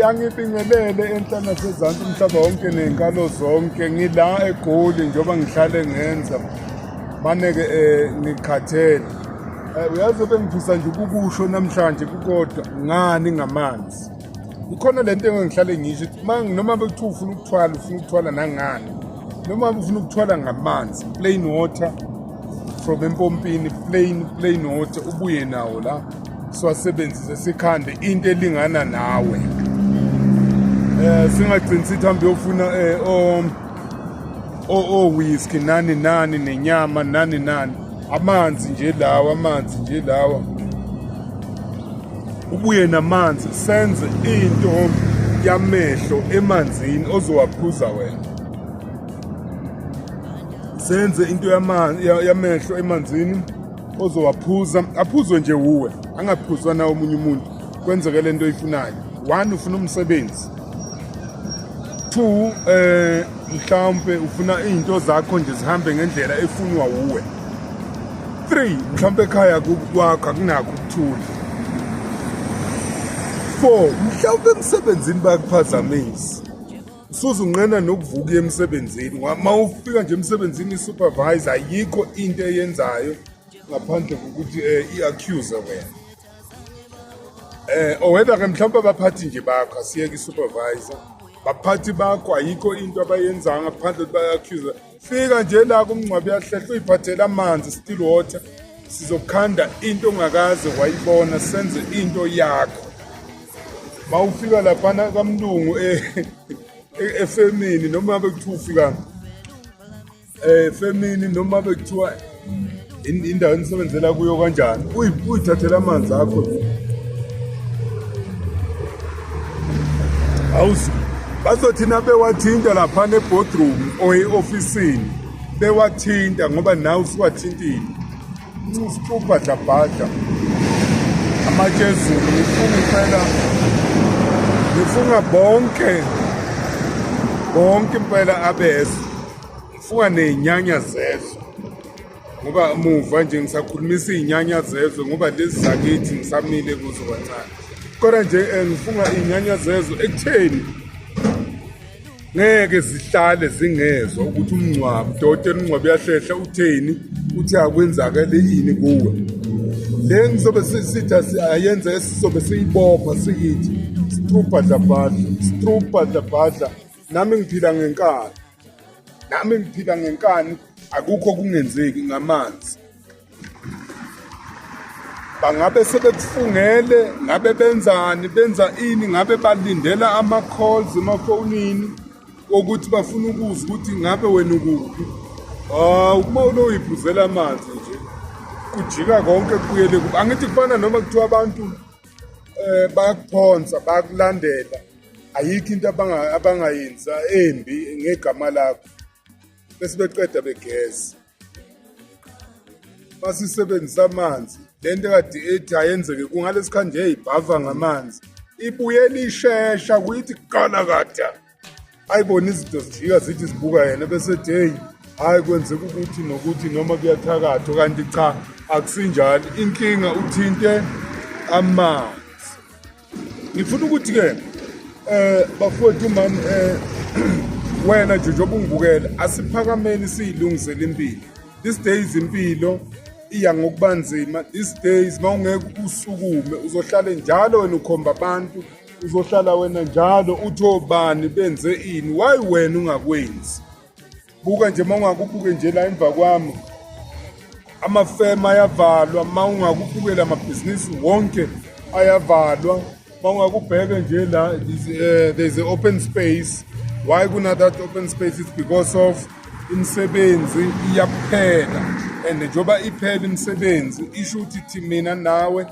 yangibingelele enhlana sezansi umhlaba wonke ney'nkalo zonke ngila eGoli njengoba ngihlale ngenza mane-ke ngikhathele. Uyazi bengifisa nje ukukusho namhlanje kukodwa ngani ngamanzi. Ikhona lento engihlale ngisho ukuthi noma bekuthiwa ufuna ukuthwala nangani. Noma ufuna ukuthwala ngamanzi, plain water from empompini, plain water ubuye nawo la. Siwasebenzise sikhande into elingana nawe. Singagcini sithi hambe uyofuna whisky nani nenyama nani. Amanzi nje lawa. Ubuye namanzi senze into yamehlo emanzini ozowaphuza wena. Senze into yamehlo emanzini ozowaphuza, aphuzwe nje uwe, angaphuzwa na omunye umuntu. Kwenzeke lento oyifunayo. 1 ufuna umsebenzi. 2 mhlawumbe ufuna izinto zakho nje zihambe ngendlela efunwa uwe. 3 mhlawumbe ekhaya kwakho akunakho ukuthula. 4 mhlawumbe emsebenzini bayakuphazamisa. Usuze unqena nokuvuka emsebenzini. Uma ufika nje emsebenzini isupervisor ayikho into eyenzayo ngaphandle kokuthi i-accuse wena. Whether ke mhlawumbe abaphathi nje bakho asiyeke i-supervisor. Baphathi bakho ayikho into abayenza ngaphandle baya-accuse. Fika nje la kumngcwabi yahlehla uyiphathela amanzi, still water. Sizokhanda into ongakaze wayibona, senze into yakho. Mawufika laphana kaMlungu efemini noma bekuthiwa ufika efemini noma bekuthiwa indawo enisebenzela kuyo kanjani, uyithathela amanzi akho. Awuzi bazothina bewathinta laphana eboardroom or e-ofisini, bewathinta ngoba nawe usuwathintile. Sibhadla amajezulu nifunga bonke impela abezo, nifunga ney'nyanya zezo. Ngoba muva nje ngisakhulumisa iy'nyanya zezo ngoba lezi zakithi ngisamile kuzo kancane. Kodwa nje ngifunga iy'nyanya zezo ekutheni ngeke zihlale zingezwa ukuthi udokotela umngcwabi yahlehla utheni, uthi akwenzakale yini kuwe. Le ngizobe sithi ayenze sizobe siyibopha siyithi Strubhadla. Nami ngiphila ngenkani. Akukho kungenzeki ngamanzi. Bangabe sebekufungele, ngabe benzani, benza ini, ngabe balindela ama-calls emafonini ukuthi bafuna ukuzwa ukuthi ngabe wena ukuphi. Uma uyiphuzela amanzi nje kujika konke kubuyele kubo. Angithi kufana noma kuthiwa abantu bayakuphonsa, bayakulandela, ayikho into abangayenza embi ngegama lakho, bese beqeda begeza. Basisebenzisa amanzi, lento kade ethi ayenzeke kungalesikhathi nje ibhava ngamanzi ibuyela ishesha kuyithi kalakada. Ayibona izinto zijika zithi zibuka yena bese ethi hey hayi kwenzeka ukuthi nokuthi noma kuyathakatha, kanti cha akusinjalo. Inkinga uthinte amanzi. Ngifuna ukuthi-ke bafowethu mani wena nje njengoba ungibukela asiphakameni siyilungisele impilo. These days impilo iya ngokuba nzima. These days mawungeke usukume uzohlala njalo wena ukhomba abantu, uzohlala wena njalo uthi obani benze ini, why wena ungakwenzi. Buka nje mawungakubuke nje la emva kwami amafema ayavalwa, mawungakubukela amabhizinisi wonke ayavalwa. Mawungakubheka nje la there's an open space. Why kuna that open space? It's because of imisebenzi iyaphela, and njengoba iphela imisebenzi isho ukuthi mina nawe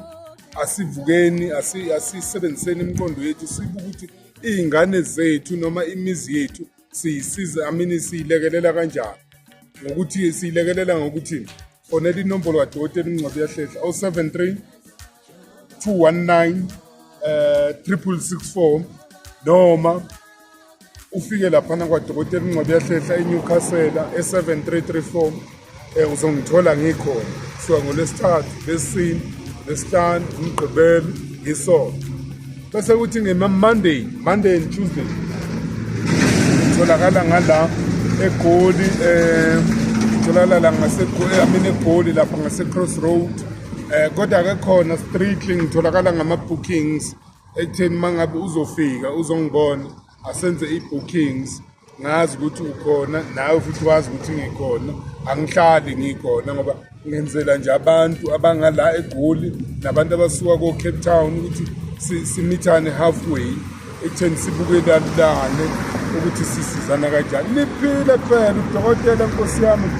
asivukeni asisebenziseni imiqondo yethu sibuka ukuthi iy'ngane zethu noma imizi yethu siyisiza siyilekelela kanjani. Ngokuthi siyilekelela ngokuthi fonela inombolo kadokotela umngcwabi yahlehla 073 219 6664 noma ufike laphana kwadokotela umngcwabi yahlehla eNewcastle e7334. Uzongithola ngikhona suka ngoLwesithathu, Lwesine, Lwesihlanu, uMgqibelo, ngeSonto. bese kuthi Monday and Tuesday tholakala ngala eGoli tholakala la eGoli lapha ngase-Crossroad kodwa ke khona strictly ngitholakala ngama-bookings ekutheni uma ngabe uzofika uzongibona asenze i-bookings ngazi ukuthi ukhona nawe futhi wazi ukuthi ngikhona angihlali ngikhona ngoba ngenzela nje abantu abangala eGoli nabantu abasuka ko-Cape Town ukuthi simithane halfway ekutheni sibukelane ukuthi sisizana kanjani. Niphile phela udokotela nkosi yami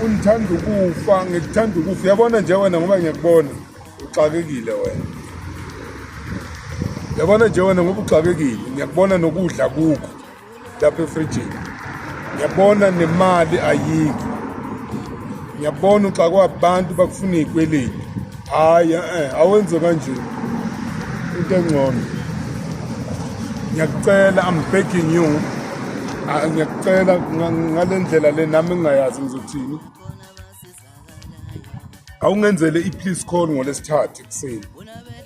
ungithanda ukufa ngikuthanda ukufa uyabona nje wena ngoba ngiyakubona uxakekile wena uyabona nje wena ngoba uxakekile ngiyakubona nokudla kukho lapha efrijini ngiyabona nemali ayikho ngiyabona uxakwa abantu bakufuna izikweleti hayi awenze kanje into engcono ngiyakucela I'm begging you ngiyakucela ngale ndlela le nami ngingayazi ngizothini awungenzele i-please call ngolesithathu ekuseni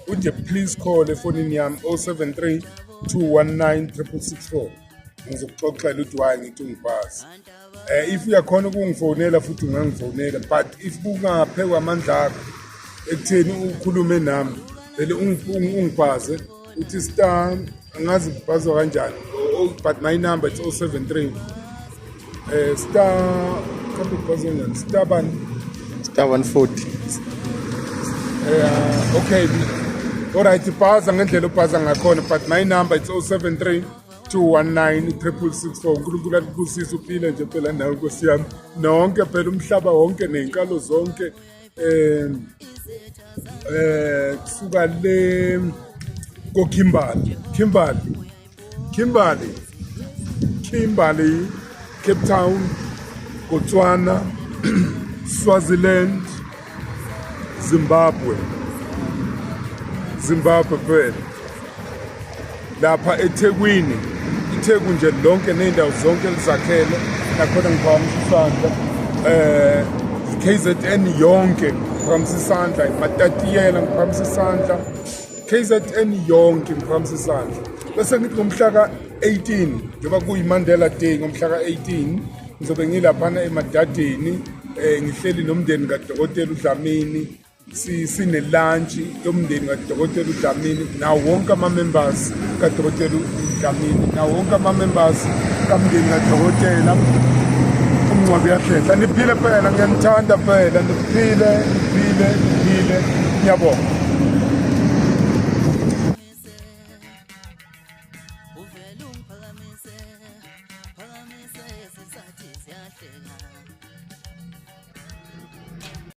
unje please call efonini yami 073 219 664 ngizokuxoxela ukuthi why ngithi ungiphazi if uyakhona ukungifonela futhi ungangifonela but if kungaphekwa amandla akho ekutheni ukhulume nami vele ungiphaze uthi star angazi ngibhazwa kanjani but my number is 073 star kambe ngibhazwa kanjani star 140 okay alright ibhaza ngendlela obhaza ngakhona but my number is 073 219 664 uNkulunkulu akubusise uphile nje phela nawe Nkosi yami nonke phela umhlaba wonke nezinkalo zonke kusuka le koKimberley Cape Town Botswana Swaziland Zimbabwe phela lapha eThekwini iTheku nje lonke nendawo zonke lizakhele nakhona ngiphakamisa isandla KZN yonke ngiphakamisa isandla iMatatiyela ngiphakamisa isandla KZN yonke ngiphakamisa isandla bese ngithi ngomhla ka-18 njengoba kuyiMandela Day ngomhla ka-18 ngizobe ngilaphana eMadadeni ngihleli nomndeni kaDokotela uDlamini sine-lunch yomndeni kaDokotela uDlamini nawo wonke ama-members kaDokotela uDlamini nawo wonke ama-members kamndeni kaDokotela uMncwabi Yahlehla niphile phela ngiyanithanda phela niphile ngiyabonga.